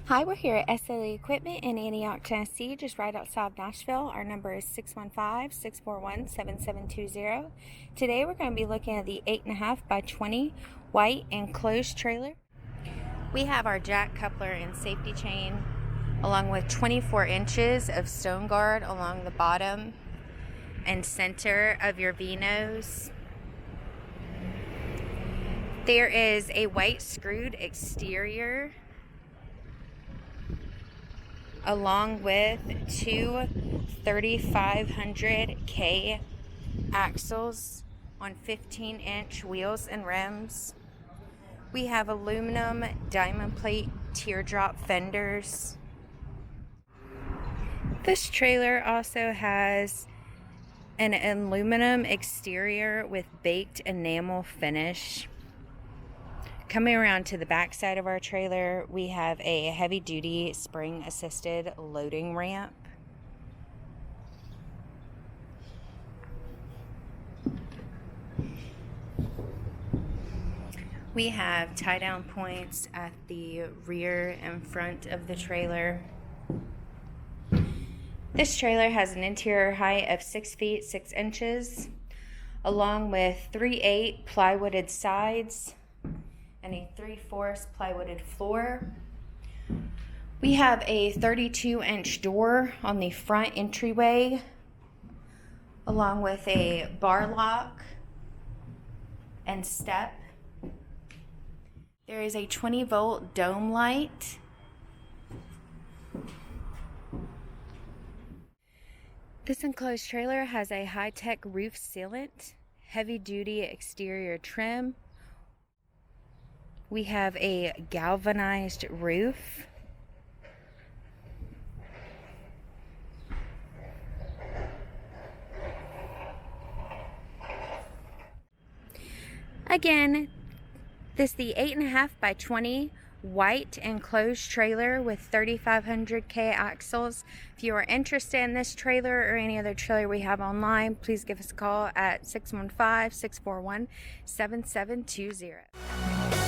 Hi, we're here at SLE Equipment in Antioch, Tennessee, just right outside Nashville. Our number is 615-641-7720. Today we're going to be looking at the 8.5 by 20 white enclosed trailer. We have our jack coupler and safety chain along with 24 inches of stone guard along the bottom and center of your V-nose. There is a white screwed exterior along with two 3500K axles on 15-inch wheels and rims. We have aluminum diamond plate teardrop fenders. This trailer also has an aluminum exterior with baked enamel finish. Coming around to the back side of our trailer, we have a heavy-duty spring-assisted loading ramp. We have tie-down points at the rear and front of the trailer. This trailer has an interior height of 6 feet 6 inches, along with 3/8 plywooded sides and a 3/4 plywooded floor. We have a 32-inch door on the front entryway, along with a bar lock and step. There is a 20-volt dome light. This enclosed trailer has a high-tech roof sealant, heavy-duty exterior trim. We have a galvanized roof. Again, this is the 8.5 by 20 white enclosed trailer with 3500K axles. If you are interested in this trailer or any other trailer we have online, please give us a call at 615-641-7720.